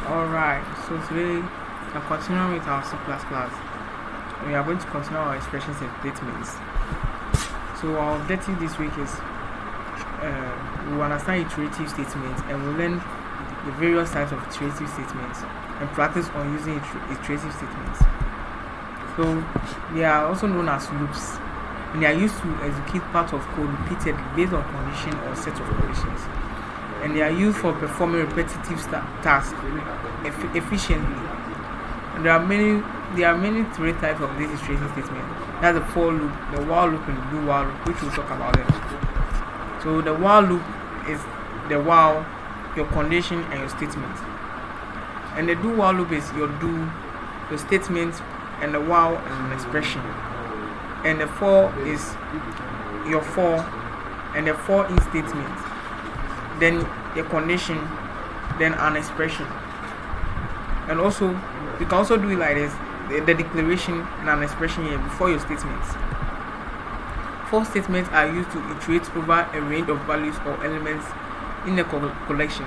Alright, so today we are continuing with our C++. We are going to continue our expressions and statements. So our objective this week is we will understand iterative statements and we'll learn the various types of iterative statements and practice on using iterative statements. So they are also known as loops and they are used to execute parts of code repeatedly based on condition or set of conditions. And they are used for performing repetitive tasks efficiently. And there are many three types of this iterative statement. That's the for loop, the while loop, and the do while loop, which we'll talk about them. So the while loop is the while, your condition, and your statement. And the do while loop is your do, your statement, and the while and an expression. And the for is your for and the for in statement. Then the condition, then an expression. And also you can also do it like this, the declaration and an expression here before your statements. For statements are used to iterate over a range of values or elements in a collection.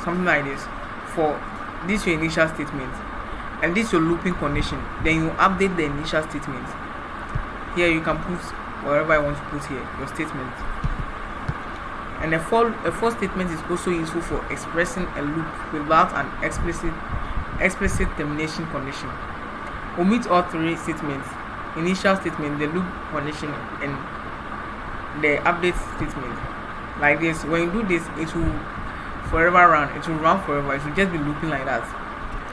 Something like this. For this your initial statement and this your looping condition, then you update the initial statement. Here you can put whatever I want to put here, your statement. And a for statement is also useful for expressing a loop without an explicit termination condition. Omit all three statements: initial statement, the loop condition, and the update statement. Like this, when you do this, it will forever run. It will run forever. It will just be looping like that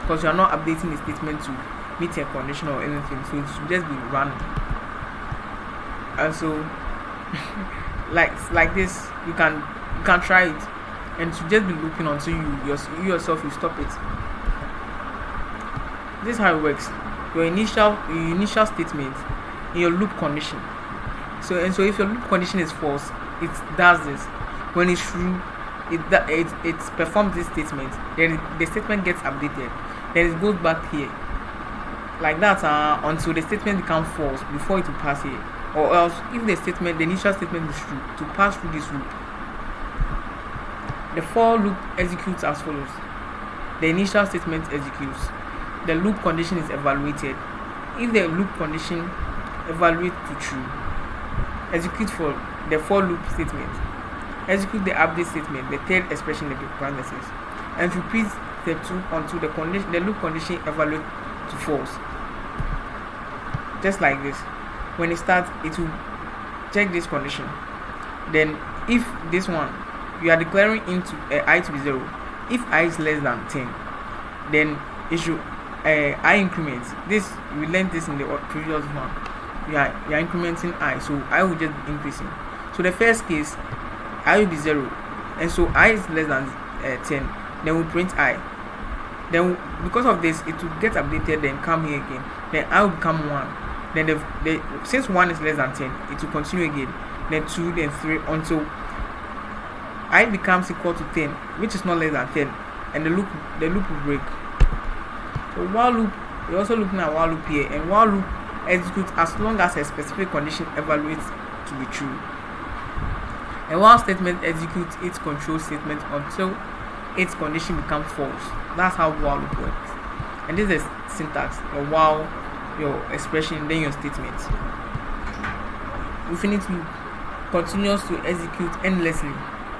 because you are not updating the statement to meet a condition or anything. So it should just be running. And so like this, you can try it, and to just be looping until you yourself will stop it. This is how it works. Your initial statement in your loop condition. So if your loop condition is false, it does this. When it's true, it performs this statement. Then the statement gets updated. Then it goes back here like that until the statement becomes false before it will pass here. Or else, if the initial statement is true, to pass through this loop. The for loop executes as follows. The initial statement executes. The loop condition is evaluated. If the loop condition evaluates to true, execute for the for loop statement. Execute the update statement, the third expression of the parentheses, and repeat step 2 until the loop condition evaluates to false. Just like this. When it starts, it will check this condition. Then if this one, you are declaring into I to be 0. If I is less than 10, then it should I increment. This we learned this in the previous one. You are incrementing I, so I will just be increasing. So the first case, I will be 0, and so I is less than 10. Then we'll print I. Then because of this, it will get updated. Then come here again. Then I will become 1. Then since 1 is less than 10, it will continue again. Then 2, then 3 until I becomes equal to 10, which is not less than 10, and the loop will break. So while loop, we're also looking at while loop here, and while loop executes as long as a specific condition evaluates to be true. And while statement executes its control statement until its condition becomes false. That's how while loop works. And this is syntax: a while, your expression, then your statement. Infinite loop continues to execute endlessly.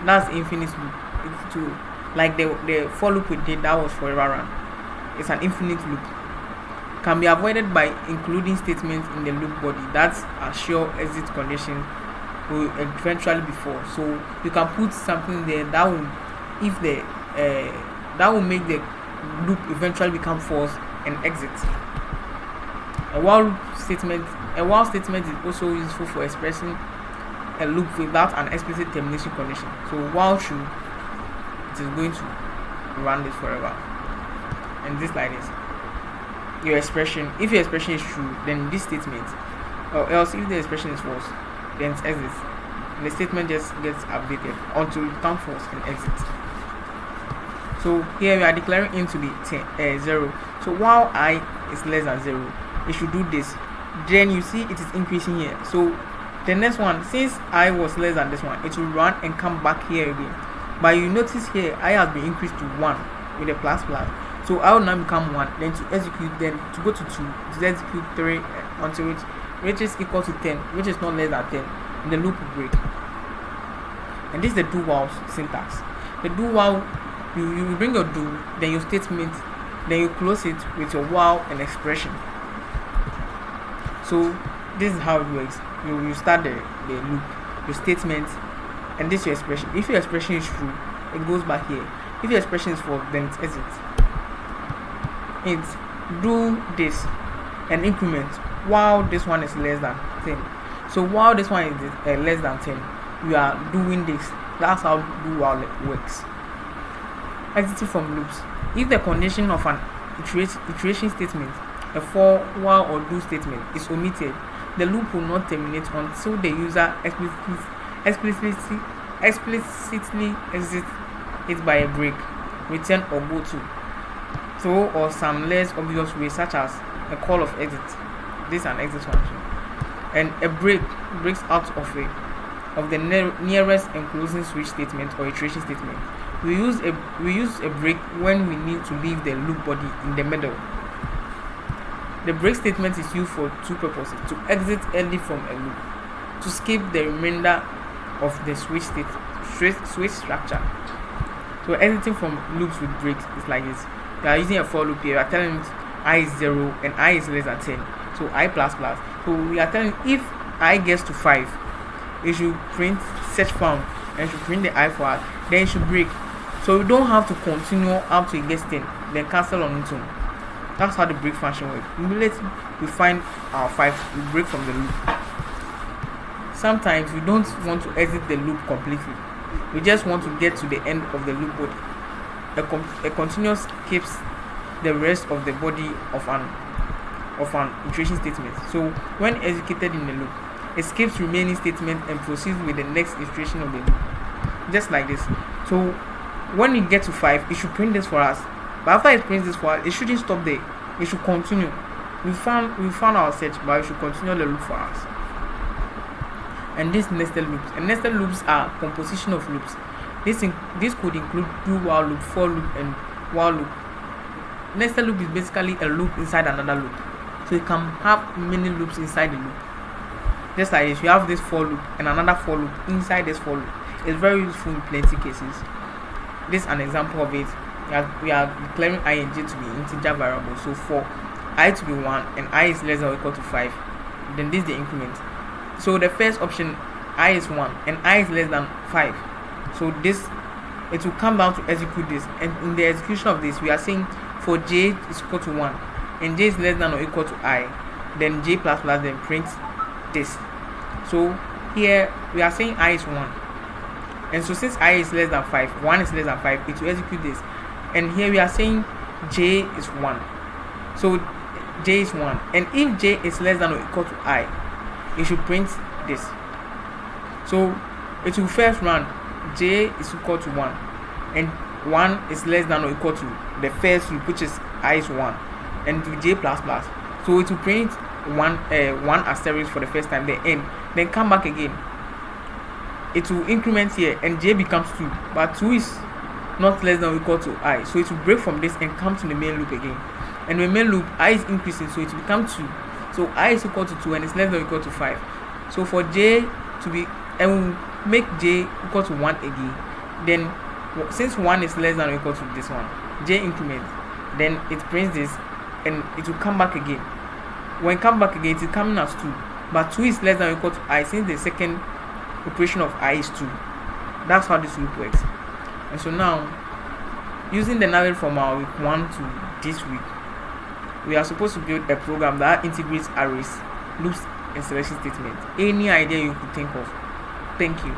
That's infinite loop. It's to like the for loop we did, that was forever run. It's an infinite loop. Can be avoided by including statements in the loop body that assure exit condition will eventually be false. So you can put something there that will, if the that will make the loop eventually become false and exit. A while statement is also useful for expressing a loop without an explicit termination condition. So while true, it is going to run this forever. And this like this. Your expression, if your expression is true, then this statement, or else if the expression is false, then it exits. And the statement just gets updated until it becomes false and exits. So here we are declaring int to be 0. So while I is less than 0, it should do this. Then you see it is increasing here. So the next one, since I was less than this one, it will run and come back here again. But you notice here I has been increased to 1. with a plus plus. So I will now become 1, then to execute, then to go to 2, to execute 3 until it reaches equal to 10, which is not less than 10, and the loop will break. And this is the do while syntax. The do while, you bring your do, then your statement, then you close it with your while and expression. So this is how it works. You start the loop, your statement, and this is your expression. If your expression is true, it goes back here. If your expression is false, then it exits. It's do this and increment while this one is less than 10. So while this one is less than 10, you are doing this. That's how do while works. Exiting from loops. If the condition of an iteration statement, a for, while, or do statement is omitted, the loop will not terminate until the user explicitly exits it by a break, return, or go to. So, or some less obvious way, such as a call of exit. This is an exit function, and a break breaks out of the nearest and closing switch statement or iteration statement. We use a break when we need to leave the loop body in the middle. The break statement is used for two purposes: to exit early from a loop, to skip the remainder of the switch structure. So exiting from loops with breaks is like this. We are using a for loop here. We are telling it I is 0 and I is less than 10. So I plus plus. So we are telling if I gets to 5, it should print search found and should print the I for us. Then it should break. So we don't have to continue up to it gets 10, then cancel on its own. That's how the break function works. Immediately we find our 5, we break from the loop. Sometimes we don't want to exit the loop completely. We just want to get to the end of the loop body. A continuous keeps the rest of the body of an iteration statement. So when executed in the loop, it skips remaining statement and proceeds with the next iteration of the loop. Just like this. So when we get to 5, it should print this for us. But after it prints this for us, it shouldn't stop there. It should continue. We found our search, but it should continue the loop for us. And these nested loops. And nested loops are composition of loops. This could include do while loop, for loop, and while loop. Nested loop is basically a loop inside another loop. So you can have many loops inside the loop. Just like this, you have this for loop and another for loop inside this for loop. It's very useful in plenty cases. This is an example of it. We are declaring ing to be integer variable. So for I to be 1 and I is less than or equal to 5, then this is the increment. So the first option, I is 1 and I is less than 5. So this, it will come down to execute this, and in the execution of this, we are saying for j is equal to 1 and j is less than or equal to I, then j plus plus, then print this. So here we are saying I is 1, and so since I is less than 5, 1 is less than 5, it will execute this. And here we are saying j is 1, so j is 1, and if j is less than or equal to I, it should print this. So it will first run j is equal to 1 and 1 is less than or equal to the first loop, which is I is 1, and do j plus plus. So it will print 1 asterisk for the first time, then come back again. It will increment here and j becomes 2, but 2 is not less than or equal to I, so it will break from this and come to the main loop again. And the main loop, I is increasing, so it will become 2. So I is equal to 2 and it's less than or equal to 5. So for j to be, and we'll make j equal to 1 again. Then since 1 is less than or equal to this one, j increment, then it prints this and it will come back again. When it comes back again, it is coming as 2, but 2 is less than or equal to I, since the second operation of I is 2. That's how this loop works. And so now, using the knowledge from our week 1 to this week, we are supposed to build a program that integrates arrays, loops, and selection statements. Any idea you could think of. Thank you.